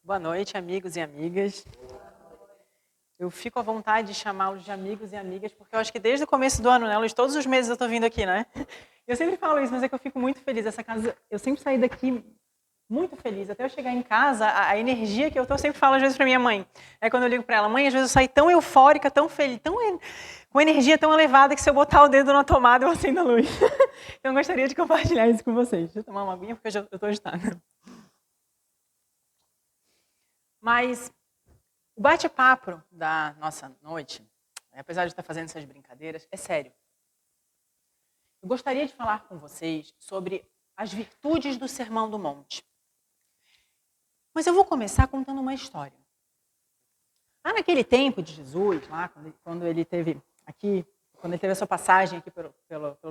Boa noite, amigos e amigas. Eu fico à vontade de chamá-los de amigos e amigas, porque eu acho que desde o começo do ano, né, Luiz, todos os meses eu estou vindo aqui, né? Eu sempre falo isso, mas é que eu fico muito feliz. Essa casa, eu sempre saí daqui muito feliz. Até eu chegar em casa, a energia que eu tô, eu sempre falo às vezes para minha mãe. É quando eu ligo para ela, mãe, às vezes eu saio tão eufórica, tão feliz, com energia tão elevada que se eu botar o dedo na tomada eu acendo a luz. Então eu gostaria de compartilhar isso com vocês. Deixa eu tomar uma aguinha porque eu estou agitada. Mas o bate-papo da nossa noite, apesar de estar fazendo essas brincadeiras, é sério. Eu gostaria de falar com vocês sobre as virtudes do Sermão do Monte. Mas eu vou começar contando uma história. Lá naquele tempo de Jesus, lá quando ele teve a sua passagem aqui pelo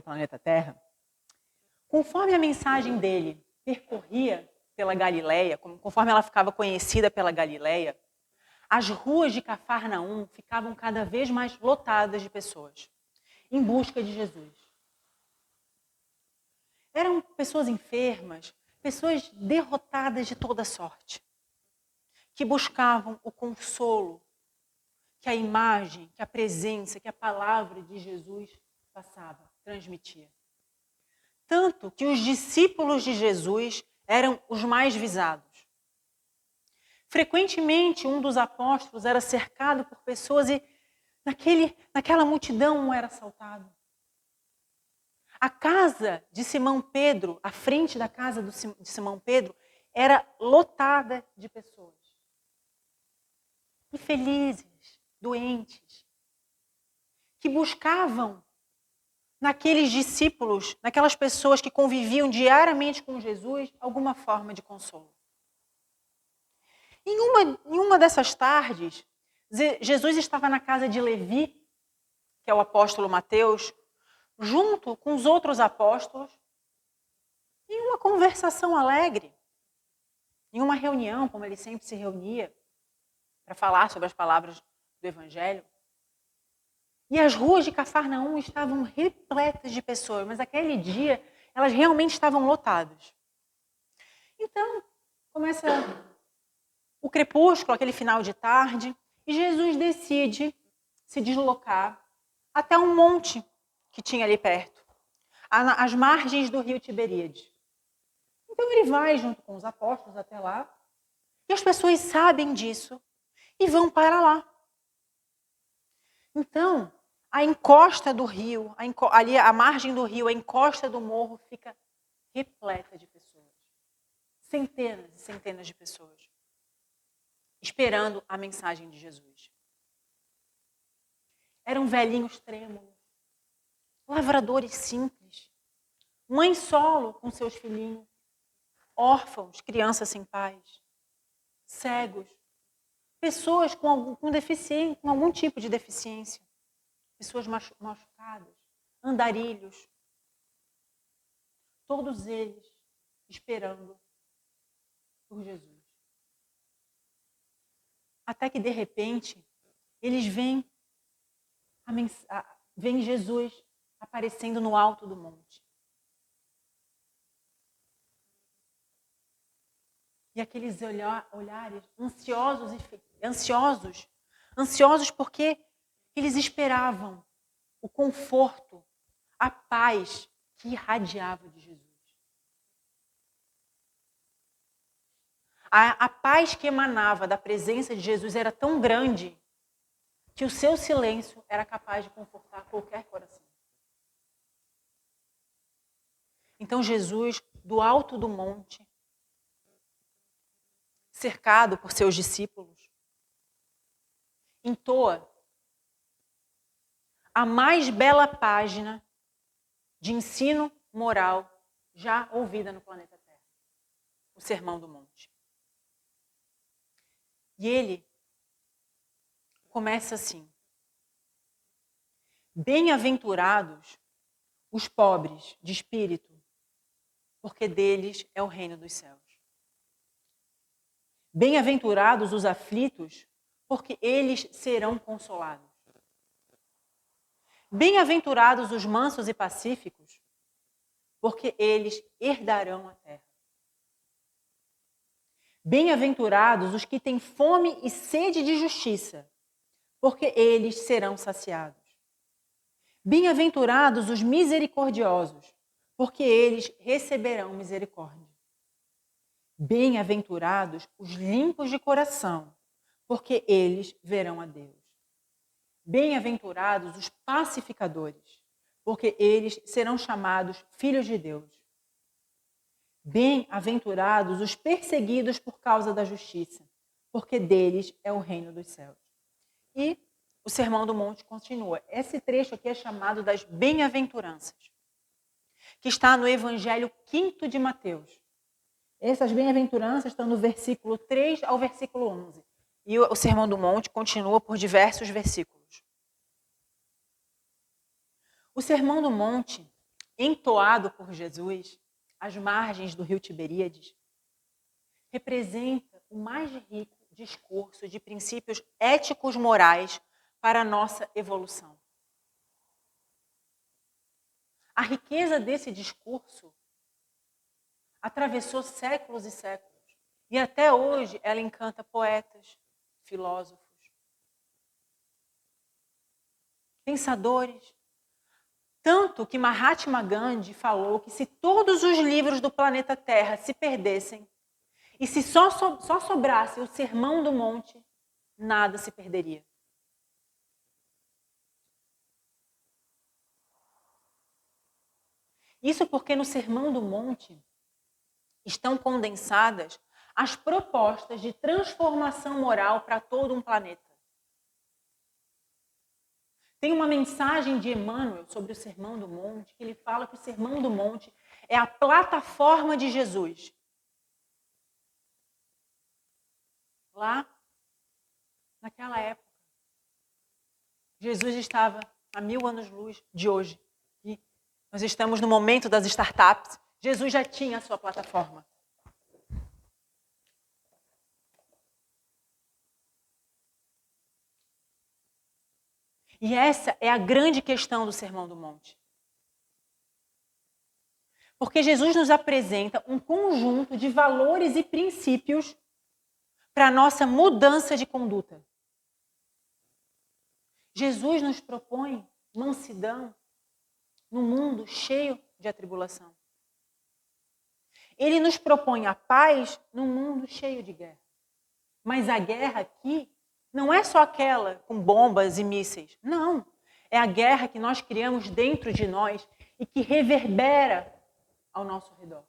planeta Terra, conforme a mensagem dele percorria pela Galileia, conforme ela ficava conhecida pela Galileia, as ruas de Cafarnaum ficavam cada vez mais lotadas de pessoas, em busca de Jesus. Eram pessoas enfermas, pessoas derrotadas de toda sorte, que buscavam o consolo que a imagem, que a presença, que a palavra de Jesus passava, transmitia. Tanto que os discípulos de Jesus eram os mais visados. Frequentemente, um dos apóstolos era cercado por pessoas e naquela multidão um era assaltado. A casa de Simão Pedro, a frente da casa de Simão Pedro, era lotada de pessoas. Infelizes, doentes, que buscavam naqueles discípulos, naquelas pessoas que conviviam diariamente com Jesus, alguma forma de consolo. Em uma dessas tardes, Jesus estava na casa de Levi, que é o apóstolo Mateus, junto com os outros apóstolos, em uma conversação alegre, em uma reunião, como ele sempre se reunia, para falar sobre as palavras do Evangelho. E as ruas de Cafarnaum estavam repletas de pessoas, mas aquele dia elas realmente estavam lotadas. Então, começa o crepúsculo, aquele final de tarde, e Jesus decide se deslocar até um monte que tinha ali perto, às margens do rio Tiberíades. Então ele vai junto com os apóstolos até lá, e as pessoas sabem disso e vão para lá. Então, a encosta do rio, ali a margem do rio, a encosta do morro fica repleta de pessoas. Centenas e centenas de pessoas. Esperando a mensagem de Jesus. Eram velhinhos trêmulos, lavradores simples, mãe solo com seus filhinhos, órfãos, crianças sem pais, cegos, pessoas com algum tipo de deficiência, pessoas machucadas, andarilhos, todos eles esperando por Jesus. Até que, de repente, eles veem Jesus aparecendo no alto do monte. E aqueles olhares ansiosos porque eles esperavam o conforto, a paz que irradiava de Jesus. A paz que emanava da presença de Jesus era tão grande que o seu silêncio era capaz de confortar qualquer coração. Então Jesus, do alto do monte, cercado por seus discípulos, entoa a mais bela página de ensino moral já ouvida no planeta Terra, o Sermão do Monte. E ele começa assim: bem-aventurados os pobres de espírito, porque deles é o reino dos céus. Bem-aventurados os aflitos, porque eles serão consolados. Bem-aventurados os mansos e pacíficos, porque eles herdarão a terra. Bem-aventurados os que têm fome e sede de justiça, porque eles serão saciados. Bem-aventurados os misericordiosos, porque eles receberão misericórdia. Bem-aventurados os limpos de coração, porque eles verão a Deus. Bem-aventurados os pacificadores, porque eles serão chamados filhos de Deus. Bem-aventurados os perseguidos por causa da justiça, porque deles é o reino dos céus. E o Sermão do Monte continua. Esse trecho aqui é chamado das bem-aventuranças, que está no Evangelho 5º de Mateus. Essas bem-aventuranças estão no versículo 3 ao versículo 11. E o Sermão do Monte continua por diversos versículos. O Sermão do Monte, entoado por Jesus às margens do rio Tiberíades, representa o mais rico discurso de princípios éticos morais para a nossa evolução. A riqueza desse discurso atravessou séculos e séculos. E até hoje ela encanta poetas, filósofos, pensadores. Tanto que Mahatma Gandhi falou que se todos os livros do planeta Terra se perdessem e se só sobrasse o Sermão do Monte, nada se perderia. Isso porque no Sermão do Monte estão condensadas as propostas de transformação moral para todo um planeta. Tem uma mensagem de Emmanuel sobre o Sermão do Monte, que ele fala que o Sermão do Monte é a plataforma de Jesus. Lá, naquela época, Jesus estava a 1000 anos-luz de hoje. E nós estamos no momento das startups. Jesus já tinha a sua plataforma. E essa é a grande questão do Sermão do Monte. Porque Jesus nos apresenta um conjunto de valores e princípios para a nossa mudança de conduta. Jesus nos propõe mansidão num mundo cheio de atribulação. Ele nos propõe a paz num mundo cheio de guerra. Mas a guerra aqui não é só aquela com bombas e mísseis. Não. É a guerra que nós criamos dentro de nós e que reverbera ao nosso redor.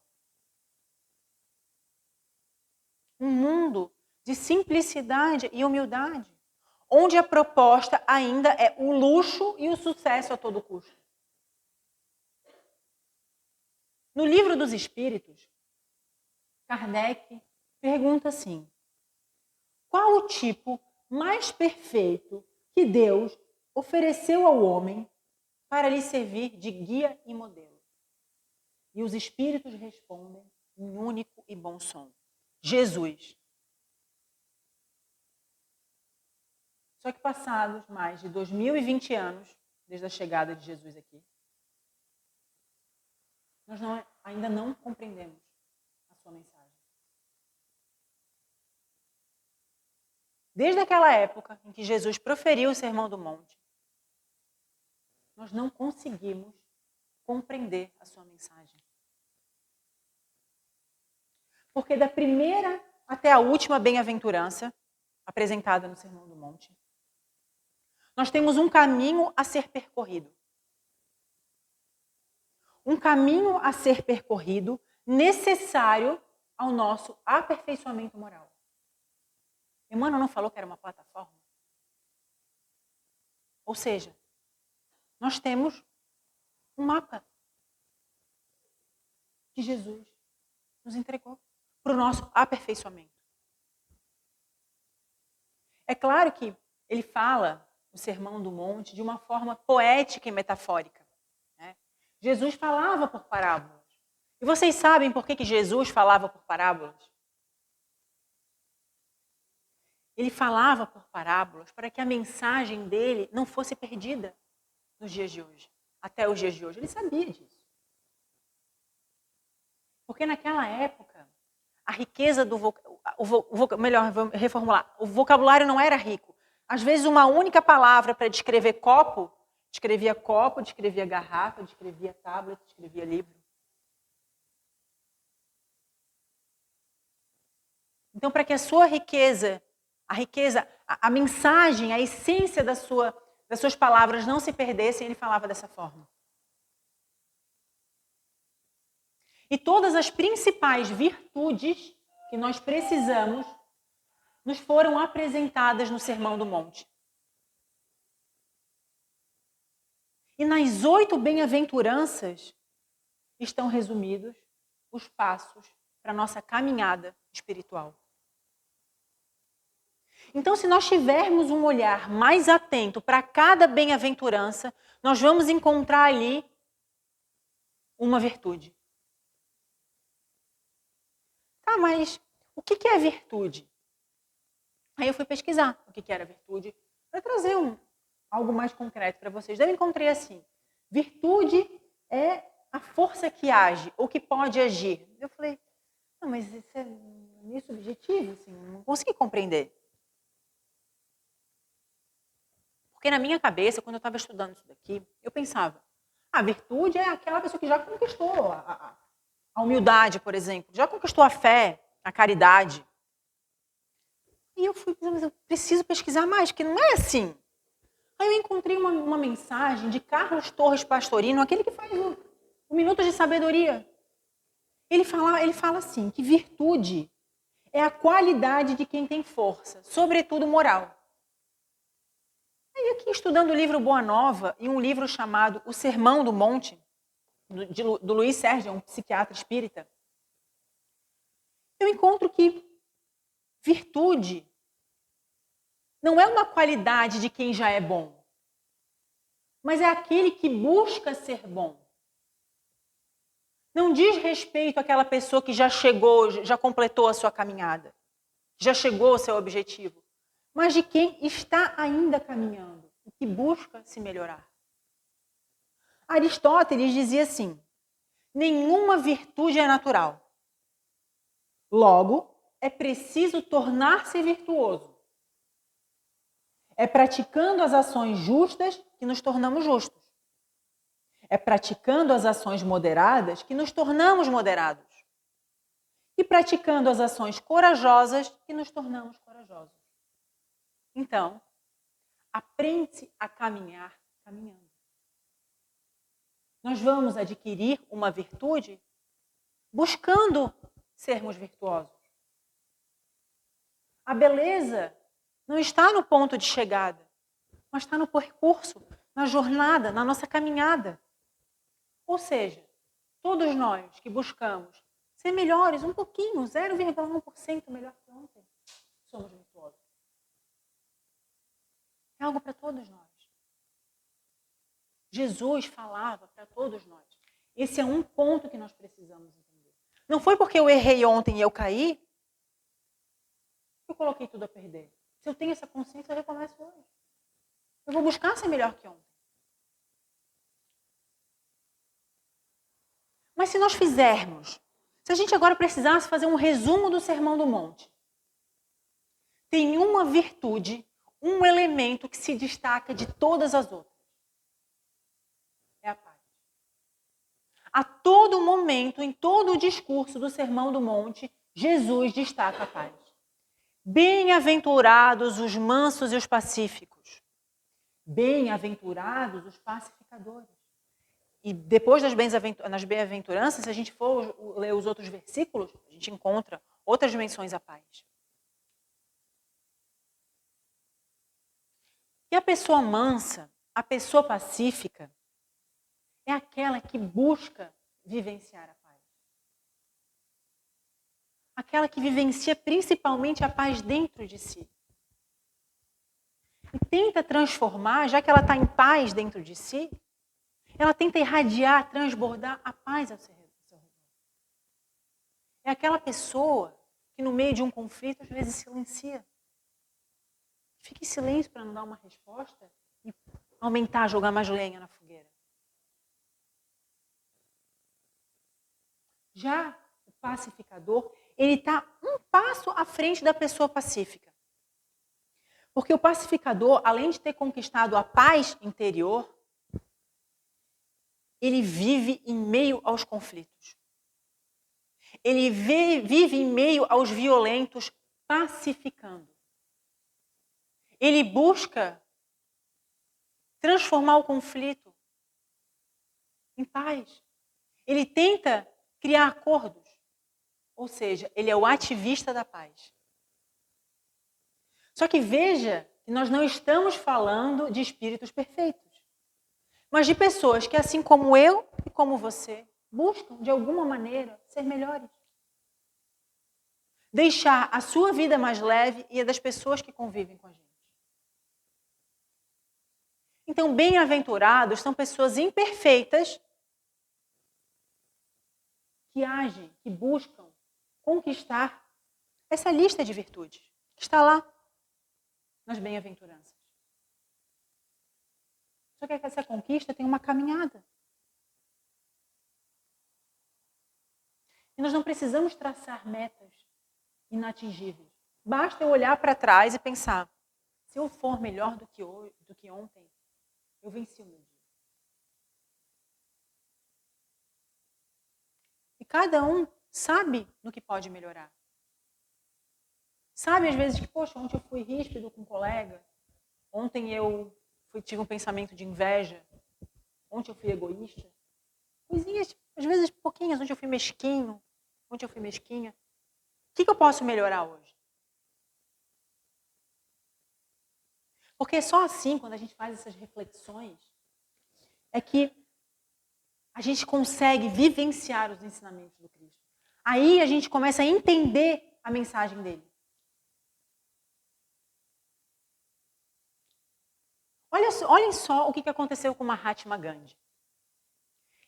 Um mundo de simplicidade e humildade, onde a proposta ainda é o luxo e o sucesso a todo custo. No Livro dos Espíritos, Kardec pergunta assim: qual o tipo mais perfeito que Deus ofereceu ao homem para lhe servir de guia e modelo? E os espíritos respondem em único e bom som: Jesus. Só que passados mais de 2020 anos, desde a chegada de Jesus aqui, nós ainda não compreendemos a sua mensagem. Desde aquela época em que Jesus proferiu o Sermão do Monte, nós não conseguimos compreender a sua mensagem. Porque da primeira até a última bem-aventurança apresentada no Sermão do Monte, nós temos um caminho a ser percorrido. Um caminho a ser percorrido necessário ao nosso aperfeiçoamento moral. Emmanuel não falou que era uma plataforma? Ou seja, nós temos um mapa que Jesus nos entregou para o nosso aperfeiçoamento. É claro que ele fala o Sermão do Monte de uma forma poética e metafórica. Né? Jesus falava por parábolas. E vocês sabem por que Jesus falava por parábolas? Ele falava por parábolas para que a mensagem dele não fosse perdida nos dias de hoje, até os dias de hoje. Ele sabia disso. Porque naquela época, a riqueza melhor, vou reformular, o vocabulário não era rico. Às vezes uma única palavra para descrever copo, descrevia garrafa, descrevia tablet, descrevia livro. Então, para que a sua riqueza, a mensagem, a essência das suas palavras não se perdessem, ele falava dessa forma. E todas as principais virtudes que nós precisamos nos foram apresentadas no Sermão do Monte. E nas 8 bem-aventuranças estão resumidos os passos para a nossa caminhada espiritual. Então, se nós tivermos um olhar mais atento para cada bem-aventurança, nós vamos encontrar ali uma virtude. Tá, mas o que é virtude? Aí eu fui pesquisar o que era virtude para trazer algo mais concreto para vocês. Daí eu encontrei assim: virtude é a força que age ou que pode agir. Eu falei, não, mas isso é meio subjetivo, assim, não consegui compreender. Porque na minha cabeça, quando eu estava estudando isso daqui, eu pensava, a virtude é aquela pessoa que já conquistou a humildade, por exemplo, já conquistou a fé, a caridade. E eu fui pensando, mas eu preciso pesquisar mais, porque não é assim. Aí eu encontrei uma mensagem de Carlos Torres Pastorino, aquele que faz o Minutos de Sabedoria. Ele fala assim, que virtude é a qualidade de quem tem força, sobretudo moral. Aí aqui, estudando o livro Boa Nova e um livro chamado O Sermão do Monte, do Luiz Sérgio, um psiquiatra espírita, eu encontro que virtude não é uma qualidade de quem já é bom, mas é aquele que busca ser bom. Não diz respeito àquela pessoa que já chegou, já completou a sua caminhada, já chegou ao seu objetivo, mas de quem está ainda caminhando e que busca se melhorar. Aristóteles dizia assim: nenhuma virtude é natural. Logo, é preciso tornar-se virtuoso. É praticando as ações justas que nos tornamos justos. É praticando as ações moderadas que nos tornamos moderados. E praticando as ações corajosas que nos tornamos corajosos. Então, aprende-se a caminhar caminhando. Nós vamos adquirir uma virtude buscando sermos virtuosos. A beleza não está no ponto de chegada, mas está no percurso, na jornada, na nossa caminhada. Ou seja, todos nós que buscamos ser melhores um pouquinho, 0,1% melhor que ontem, somos virtuosos. É algo para todos nós. Jesus falava para todos nós. Esse é um ponto que nós precisamos entender. Não foi porque eu errei ontem e eu caí, que eu coloquei tudo a perder. Se eu tenho essa consciência, eu recomeço hoje. Eu vou buscar ser melhor que ontem. Mas se nós fizermos, se a gente agora precisasse fazer um resumo do Sermão do Monte, tem uma virtude, um elemento que se destaca de todas as outras. É a paz. A todo momento, em todo o discurso do Sermão do Monte, Jesus destaca a paz. Bem-aventurados os mansos e os pacíficos. Bem-aventurados os pacificadores. E depois nas bem-aventuranças, se a gente for ler os outros versículos, a gente encontra outras dimensões à paz. E a pessoa mansa, a pessoa pacífica, é aquela que busca vivenciar a paz. Aquela que vivencia principalmente a paz dentro de si. E tenta transformar, já que ela está em paz dentro de si, ela tenta irradiar, transbordar a paz ao seu redor. É aquela pessoa que no meio de um conflito às vezes silencia. Fica em silêncio para não dar uma resposta e aumentar, jogar mais lenha na fogueira. Já o pacificador, ele está um passo à frente da pessoa pacífica. Porque o pacificador, além de ter conquistado a paz interior, ele vive em meio aos conflitos. Ele vive em meio aos violentos, pacificando. Ele busca transformar o conflito em paz. Ele tenta criar acordos. Ou seja, ele é o ativista da paz. Só que veja que nós não estamos falando de espíritos perfeitos, mas de pessoas que, assim como eu e como você, buscam, de alguma maneira, ser melhores. Deixar a sua vida mais leve e a das pessoas que convivem com a gente. Então, bem-aventurados são pessoas imperfeitas que agem, que buscam conquistar essa lista de virtudes que está lá nas bem-aventuranças. Só que essa conquista tem uma caminhada. E nós não precisamos traçar metas inatingíveis. Basta eu olhar para trás e pensar, se eu for melhor do que ontem, eu venci o meu dia. E cada um sabe no que pode melhorar. Sabe, às vezes, que, poxa, ontem eu fui ríspido com um colega, ontem eu tive um pensamento de inveja, ontem eu fui egoísta. Coisinhas, às vezes, pouquinhas, ontem eu fui mesquinho, ontem eu fui mesquinha. O que eu posso melhorar hoje? Porque só assim, quando a gente faz essas reflexões, é que a gente consegue vivenciar os ensinamentos do Cristo. Aí a gente começa a entender a mensagem dele. Olhem só o que aconteceu com Mahatma Gandhi.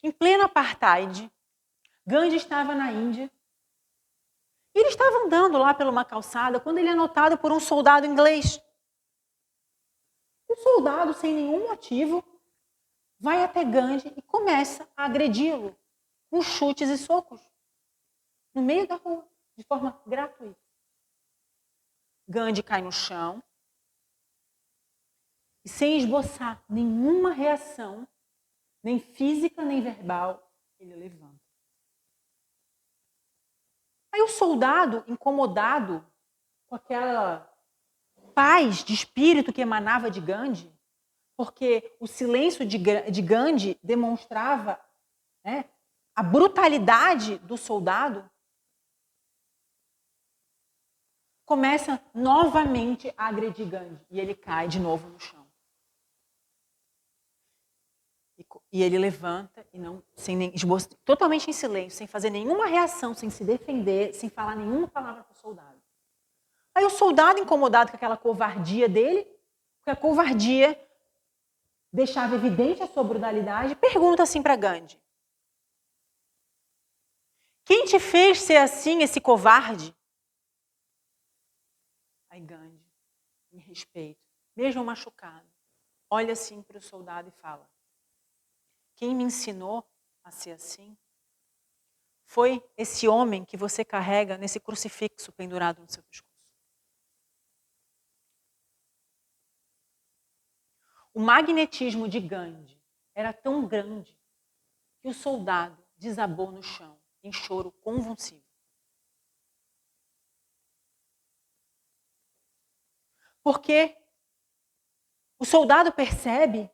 Em pleno apartheid, Gandhi estava na Índia. E ele estava andando lá por uma calçada quando ele é notado por um soldado inglês. O soldado, sem nenhum motivo, vai até Gandhi e começa a agredi-lo com chutes e socos no meio da rua, de forma gratuita. Gandhi cai no chão e, sem esboçar nenhuma reação, nem física nem verbal, ele levanta. Aí o soldado, incomodado com aquela paz de espírito que emanava de Gandhi, porque o silêncio de Gandhi demonstrava, né, a brutalidade do soldado, começa novamente a agredir Gandhi e ele cai de novo no chão. E ele levanta e não, totalmente em silêncio, sem fazer nenhuma reação, sem se defender, sem falar nenhuma palavra para o soldado. Aí o soldado, incomodado com aquela covardia dele, porque a covardia deixava evidente a sua brutalidade, pergunta assim para Gandhi: quem te fez ser assim, esse covarde? Aí Gandhi, em respeito, mesmo machucado, olha assim para o soldado e fala: quem me ensinou a ser assim foi esse homem que você carrega nesse crucifixo pendurado no seu pescoço. O magnetismo de Gandhi era tão grande que o soldado desabou no chão em choro convulsivo. Porque o soldado percebe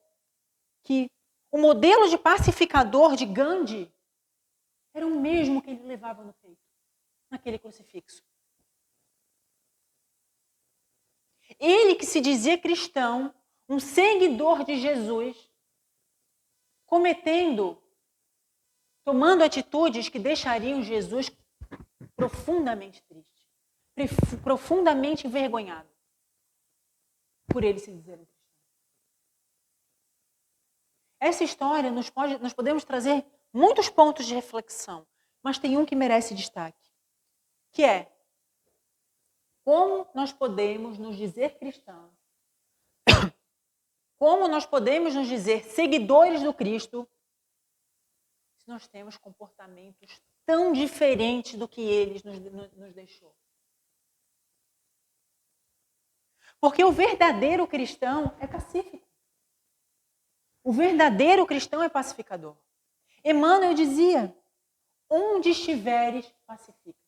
que o modelo de pacificador de Gandhi era o mesmo que ele levava no peito, naquele crucifixo. Ele que se dizia cristão, um seguidor de Jesus, tomando atitudes que deixariam Jesus profundamente triste, profundamente envergonhado, por ele se dizer um cristão. Essa história nós podemos trazer muitos pontos de reflexão, mas tem um que merece destaque, que é como nós podemos nos dizer cristãos, como nós podemos nos dizer seguidores do Cristo, se nós temos comportamentos tão diferente do que ele nos deixou. Porque o verdadeiro cristão é pacífico. O verdadeiro cristão é pacificador. Emmanuel dizia, onde estiveres, pacifica.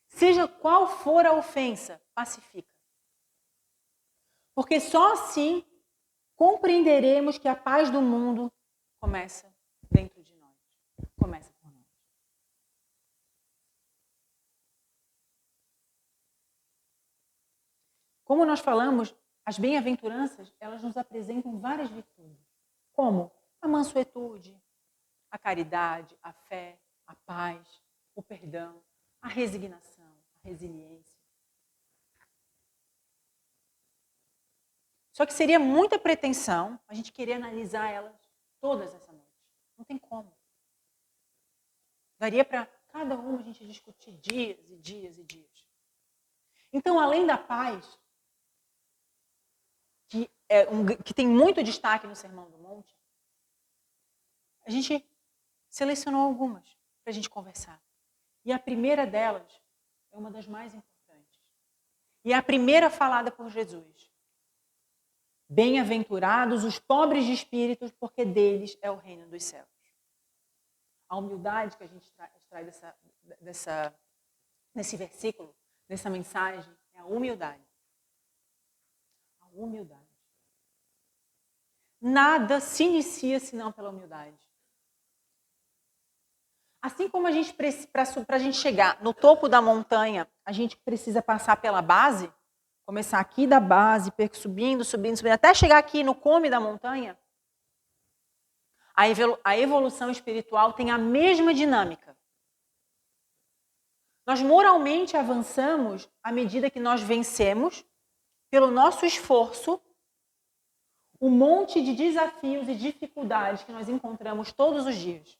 Seja qual for a ofensa, pacifica. Porque só assim compreenderemos que a paz do mundo começa dentro de nós. Começa por nós. Como nós falamos, as bem-aventuranças, elas nos apresentam várias virtudes. Como a mansuetude, a caridade, a fé, a paz, o perdão, a resignação, a resiliência. Só que seria muita pretensão a gente querer analisar elas todas essa noite. Não tem como. Daria para cada uma a gente discutir dias e dias e dias. Então, além da paz, que tem muito destaque no Sermão do Monte, a gente selecionou algumas para a gente conversar. E a primeira delas é uma das mais importantes. E é a primeira falada por Jesus. Bem-aventurados os pobres de espírito, porque deles é o reino dos céus. A humildade que a gente extrai desse versículo, dessa mensagem, é a humildade. A humildade. Nada se inicia senão pela humildade. Assim como a gente, para a gente chegar no topo da montanha, a gente precisa passar pela base, começar aqui da base, subindo, até chegar aqui no cume da montanha, a evolução espiritual tem a mesma dinâmica. Nós moralmente avançamos à medida que nós vencemos, pelo nosso esforço, o monte de desafios e dificuldades que nós encontramos todos os dias.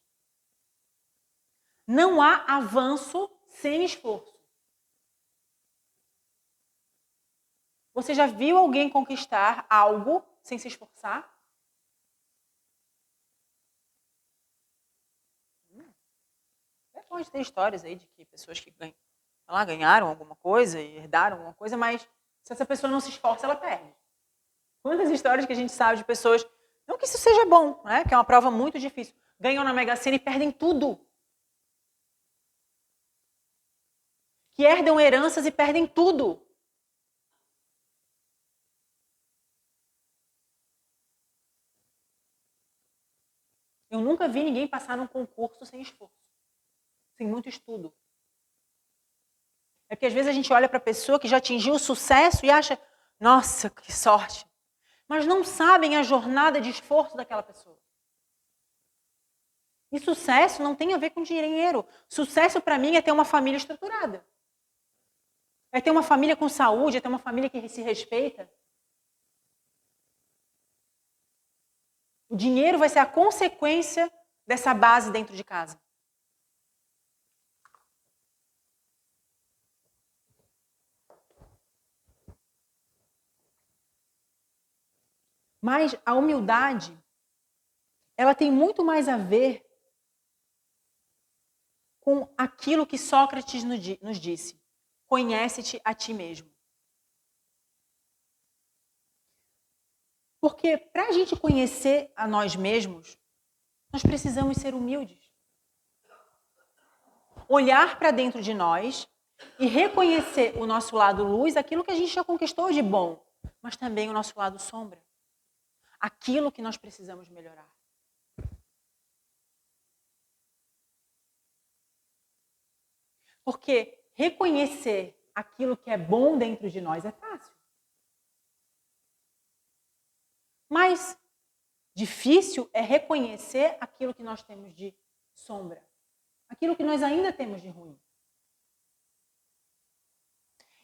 Não há avanço sem esforço. Você já viu alguém conquistar algo sem se esforçar? Pode ter histórias aí de que pessoas que ganharam alguma coisa e herdaram alguma coisa, mas se essa pessoa não se esforça, ela perde. Quantas histórias que a gente sabe de pessoas, não que isso seja bom, né? Que é uma prova muito difícil, ganham na Mega Sena e perdem tudo. Que herdam heranças e perdem tudo. Eu nunca vi ninguém passar num concurso sem esforço, sem muito estudo. É porque às vezes a gente olha para a pessoa que já atingiu o sucesso e acha, nossa, que sorte. Mas não sabem a jornada de esforço daquela pessoa. E sucesso não tem a ver com dinheiro. Sucesso para mim é ter uma família estruturada. É ter uma família com saúde, é ter uma família que se respeita. O dinheiro vai ser a consequência dessa base dentro de casa. Mas a humildade, ela tem muito mais a ver com aquilo que Sócrates nos disse. Conhece-te a ti mesmo. Porque para a gente conhecer a nós mesmos, nós precisamos ser humildes. Olhar para dentro de nós e reconhecer o nosso lado luz, aquilo que a gente já conquistou de bom, mas também o nosso lado sombra. Aquilo que nós precisamos melhorar. Porque reconhecer aquilo que é bom dentro de nós é fácil. Mas difícil é reconhecer aquilo que nós temos de sombra. Aquilo que nós ainda temos de ruim.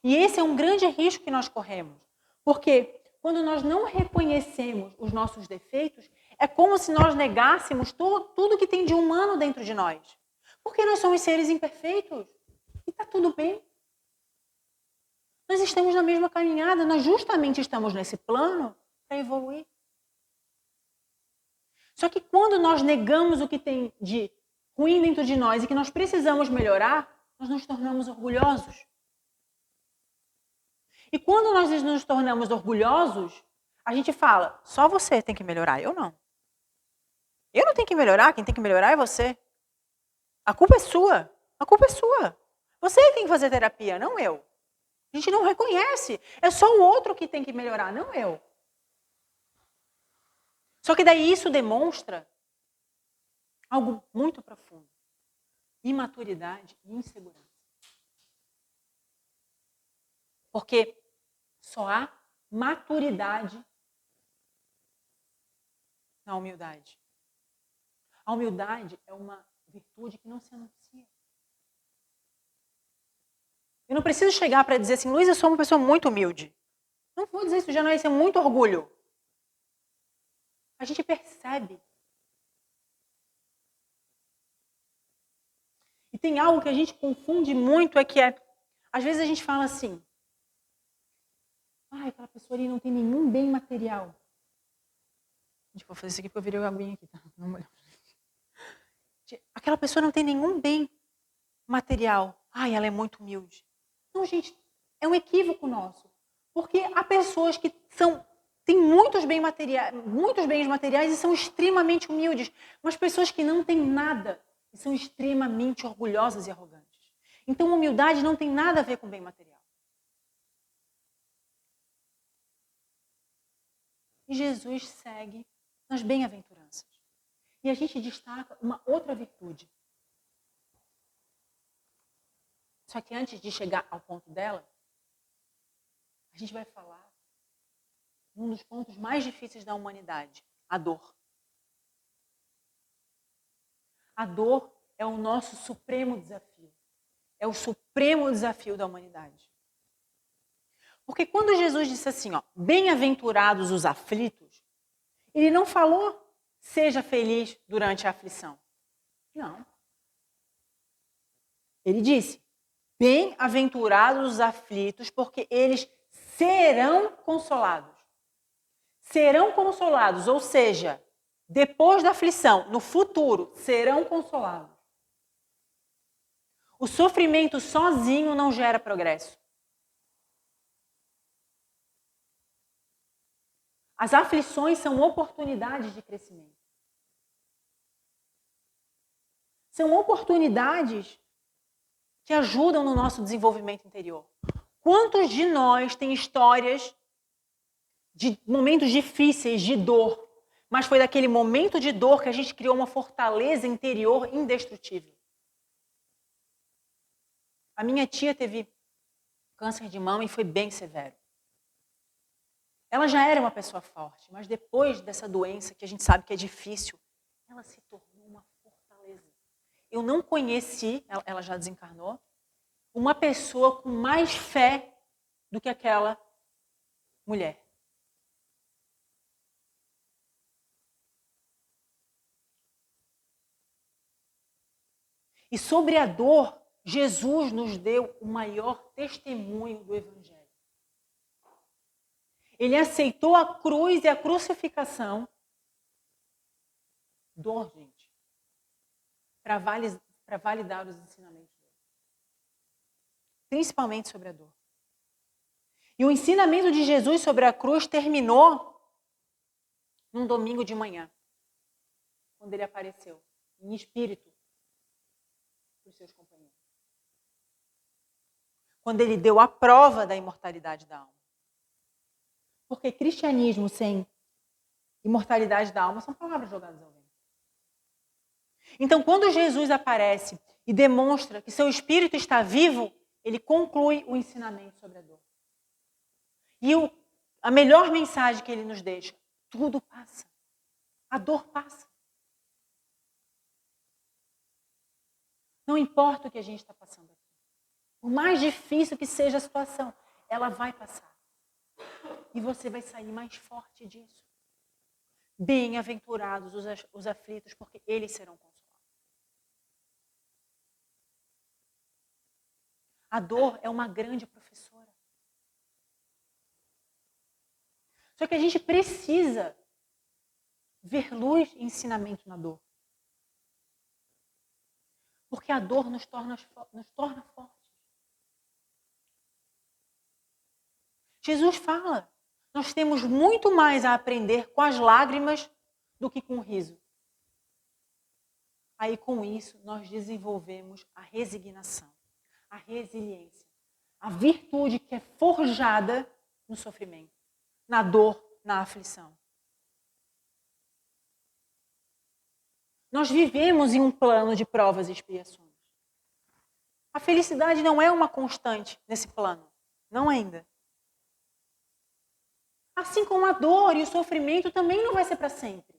E esse é um grande risco que nós corremos. Porque quando nós não reconhecemos os nossos defeitos, é como se nós negássemos tudo que tem de humano dentro de nós. Porque nós somos seres imperfeitos. E está tudo bem. Nós estamos na mesma caminhada, nós justamente estamos nesse plano para evoluir. Só que quando nós negamos o que tem de ruim dentro de nós e que nós precisamos melhorar, nós nos tornamos orgulhosos. E quando nós nos tornamos orgulhosos, a gente fala, só você tem que melhorar, eu não. Eu não tenho que melhorar, quem tem que melhorar é você. A culpa é sua. A culpa é sua. Você tem que fazer terapia, não eu. A gente não reconhece. É só o outro que tem que melhorar, não eu. Só que daí isso demonstra algo muito profundo. Imaturidade e insegurança. Porque só há maturidade na humildade. A humildade é uma virtude que não se anuncia. Eu não preciso chegar para dizer assim, Luiz, eu sou uma pessoa muito humilde. Não vou dizer isso, já não é isso, é muito orgulho. A gente percebe. E tem algo que a gente confunde muito, às vezes a gente fala assim, aquela pessoa ali não tem nenhum bem material. Vou fazer isso aqui porque eu virei o aguinha aqui, tá? Aquela pessoa não tem nenhum bem material. Ela é muito humilde. Não, gente, é um equívoco nosso. Porque há pessoas que têm muitos bens materiais e são extremamente humildes. Mas pessoas que não têm nada e são extremamente orgulhosas e arrogantes. Então, humildade não tem nada a ver com bem material. E Jesus segue nas bem-aventuranças. E a gente destaca uma outra virtude. Só que antes de chegar ao ponto dela, a gente vai falar um dos pontos mais difíceis da humanidade, a dor. A dor é o nosso supremo desafio. É o supremo desafio da humanidade. Porque quando Jesus disse assim, bem-aventurados os aflitos, ele não falou, seja feliz durante a aflição. Não. Ele disse, bem-aventurados os aflitos, porque eles serão consolados. Serão consolados, ou seja, depois da aflição, no futuro, serão consolados. O sofrimento sozinho não gera progresso. As aflições são oportunidades de crescimento. São oportunidades que ajudam no nosso desenvolvimento interior. Quantos de nós têm histórias de momentos difíceis, de dor, mas foi daquele momento de dor que a gente criou uma fortaleza interior indestrutível? A minha tia teve câncer de mama e foi bem severo. Ela já era uma pessoa forte, mas depois dessa doença, que a gente sabe que é difícil, ela se tornou uma fortaleza. Eu não conheci, ela já desencarnou, uma pessoa com mais fé do que aquela mulher. E sobre a dor, Jesus nos deu o maior testemunho do Evangelho. Ele aceitou a cruz e a crucificação. Dor, gente. Para validar os ensinamentos dele. Principalmente sobre a dor. E o ensinamento de Jesus sobre a cruz terminou num domingo de manhã. Quando ele apareceu em espírito para os seus companheiros. Quando ele deu a prova da imortalidade da alma. Porque cristianismo sem imortalidade da alma são palavras jogadas ao vento. Então, quando Jesus aparece e demonstra que seu espírito está vivo, ele conclui o ensinamento sobre a dor. E a melhor mensagem que ele nos deixa, tudo passa. A dor passa. Não importa o que a gente está passando aqui. Por mais difícil que seja a situação, ela vai passar. E você vai sair mais forte disso. Bem-aventurados os aflitos, porque eles serão consolados. A dor é uma grande professora. Só que a gente precisa ver luz e ensinamento na dor. Porque a dor nos torna fortes. Jesus fala, nós temos muito mais a aprender com as lágrimas do que com o riso. Aí, com isso, nós desenvolvemos a resignação, a resiliência, a virtude que é forjada no sofrimento, na dor, na aflição. Nós vivemos em um plano de provas e expiações. A felicidade não é uma constante nesse plano, não ainda. Assim como a dor e o sofrimento também não vai ser para sempre.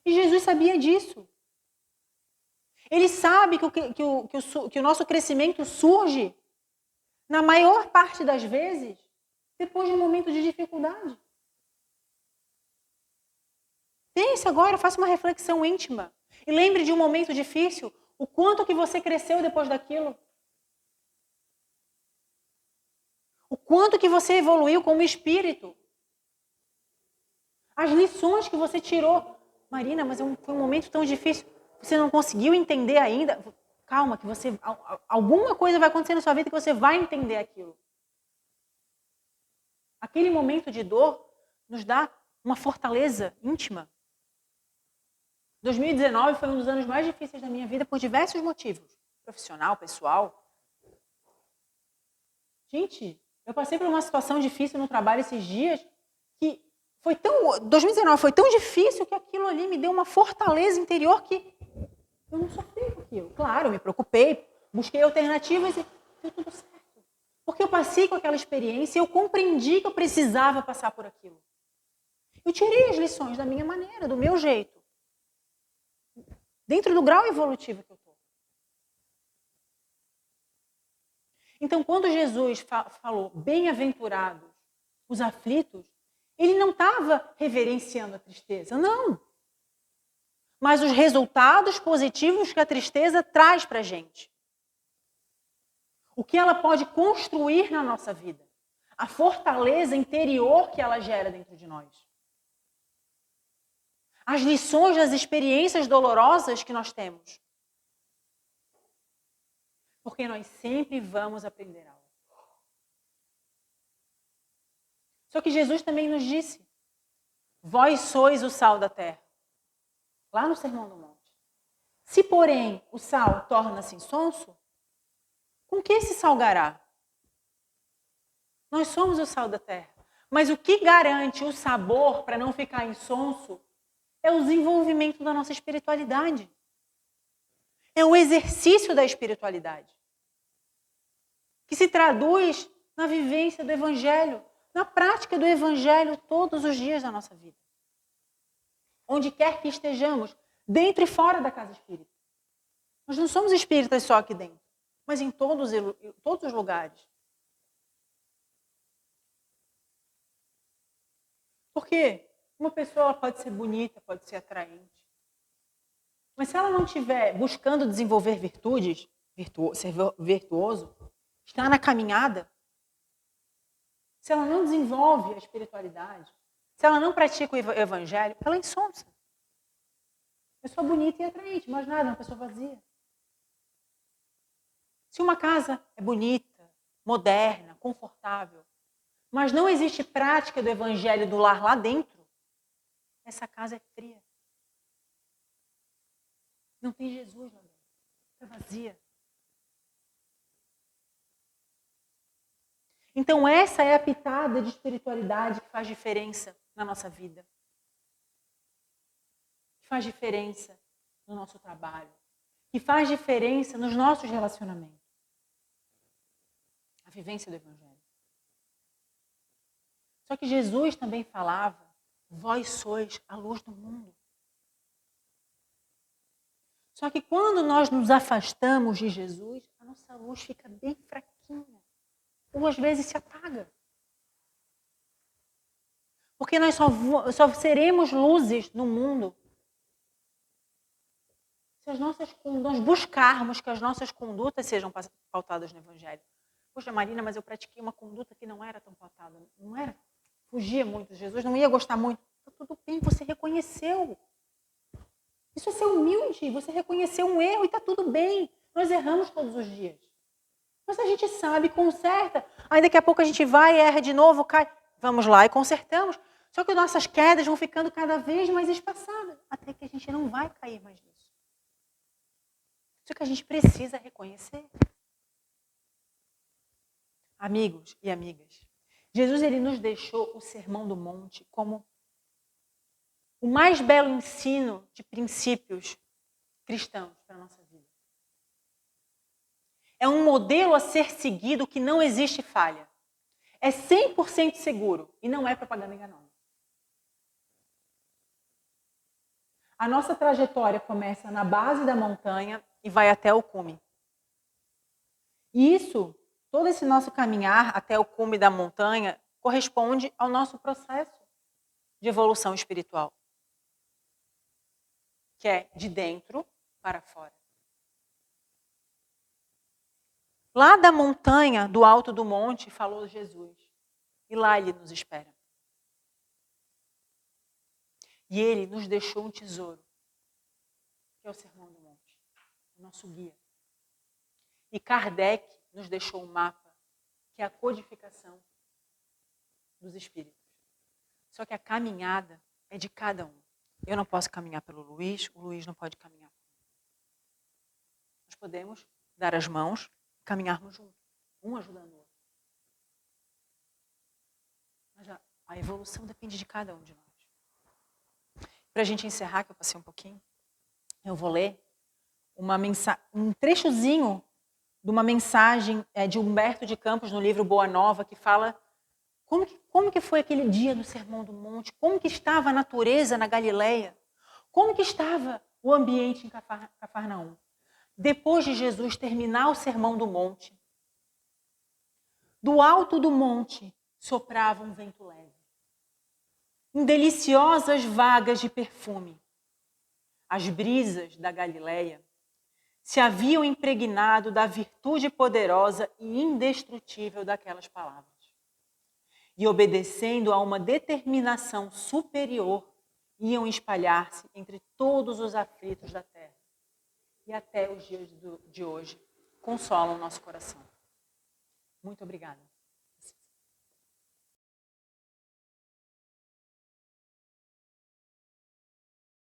E Jesus sabia disso. Ele sabe que o nosso crescimento surge, na maior parte das vezes, depois de um momento de dificuldade. Pense agora, faça uma reflexão íntima. E lembre de um momento difícil, o quanto que você cresceu depois daquilo. O quanto que você evoluiu como espírito. As lições que você tirou. Marina, mas foi um momento tão difícil. Você não conseguiu entender ainda? Calma, que alguma coisa vai acontecer na sua vida que você vai entender aquilo. Aquele momento de dor nos dá uma fortaleza íntima. 2019 foi um dos anos mais difíceis da minha vida por diversos motivos. Profissional, pessoal. Gente, eu passei por uma situação difícil no trabalho esses dias que 2019 foi tão difícil que aquilo ali me deu uma fortaleza interior que eu não sofri com aquilo. Claro, eu me preocupei, busquei alternativas e deu tudo certo. Porque eu passei com aquela experiência e eu compreendi que eu precisava passar por aquilo. Eu tirei as lições da minha maneira, do meu jeito. Dentro do grau evolutivo que eu estou. Então, quando Jesus falou bem-aventurados os aflitos, ele não estava reverenciando a tristeza, não. Mas os resultados positivos que a tristeza traz para a gente. O que ela pode construir na nossa vida. A fortaleza interior que ela gera dentro de nós. As lições das experiências dolorosas que nós temos. Porque nós sempre vamos aprender algo. Só que Jesus também nos disse, vós sois o sal da terra. Lá no Sermão do Monte. Se, porém, o sal torna-se insonso, com que se salgará? Nós somos o sal da terra. Mas o que garante o sabor para não ficar insonso é o desenvolvimento da nossa espiritualidade. É o exercício da espiritualidade. Que se traduz na vivência do Evangelho, na prática do Evangelho todos os dias da nossa vida. Onde quer que estejamos, dentro e fora da casa espírita. Nós não somos espíritas só aqui dentro, mas em todos os lugares. Porque uma pessoa pode ser bonita, pode ser atraente. Mas se ela não estiver buscando desenvolver virtudes, ser virtuoso, estar na caminhada, se ela não desenvolve a espiritualidade, se ela não pratica o evangelho, ela é insonsa. Pessoa bonita e atraente, mas nada, é uma pessoa vazia. Se uma casa é bonita, moderna, confortável, mas não existe prática do evangelho do lar lá dentro, essa casa é fria. Não tem Jesus lá dentro. É vazia. Então essa é a pitada de espiritualidade que faz diferença na nossa vida. Que faz diferença no nosso trabalho. Que faz diferença nos nossos relacionamentos. A vivência do evangelho. Só que Jesus também falava, vós sois a luz do mundo. Só que quando nós nos afastamos de Jesus, a nossa luz fica bem fraquinha. Ou às vezes se apaga. Porque nós só seremos luzes no mundo se nós buscarmos que as nossas condutas sejam pautadas no Evangelho. Poxa, Marina, mas eu pratiquei uma conduta que não era tão pautada. Não era? Fugia muito. Jesus não ia gostar muito. Tá tudo bem, você reconheceu. Isso é ser humilde. Você reconheceu um erro e está tudo bem. Nós erramos todos os dias. Mas a gente sabe, conserta. Aí daqui a pouco a gente vai, erra de novo, cai. Vamos lá e consertamos. Só que nossas quedas vão ficando cada vez mais espaçadas, até que a gente não vai cair mais nisso. Isso que a gente precisa reconhecer. Amigos e amigas, Jesus ele nos deixou o Sermão do Monte como o mais belo ensino de princípios cristãos para a nossa vida. É um modelo a ser seguido que não existe falha. É 100% seguro e não é propaganda enganosa. A nossa trajetória começa na base da montanha e vai até o cume. E isso, todo esse nosso caminhar até o cume da montanha, corresponde ao nosso processo de evolução espiritual, que é de dentro para fora. Lá da montanha, do alto do monte, falou Jesus. E lá ele nos espera. E ele nos deixou um tesouro, que é o Sermão do Monte, o nosso guia. E Kardec nos deixou um mapa, que é a codificação dos espíritos. Só que a caminhada é de cada um. Eu não posso caminhar pelo Luiz, o Luiz não pode caminhar. Nós podemos dar as mãos e caminharmos juntos, um ajudando o outro. Mas a evolução depende de cada um de nós. Para a gente encerrar, que eu passei um pouquinho, eu vou ler um trechozinho de uma mensagem de Humberto de Campos no livro Boa Nova, que fala como que foi aquele dia do Sermão do Monte, como que estava a natureza na Galileia, como que estava o ambiente em Cafarnaum. Depois de Jesus terminar o Sermão do Monte, do alto do monte soprava um vento leve, em deliciosas vagas de perfume. As brisas da Galileia se haviam impregnado da virtude poderosa e indestrutível daquelas palavras. E obedecendo a uma determinação superior, iam espalhar-se entre todos os aflitos da terra. E até os dias de hoje consolam o nosso coração. Muito obrigada.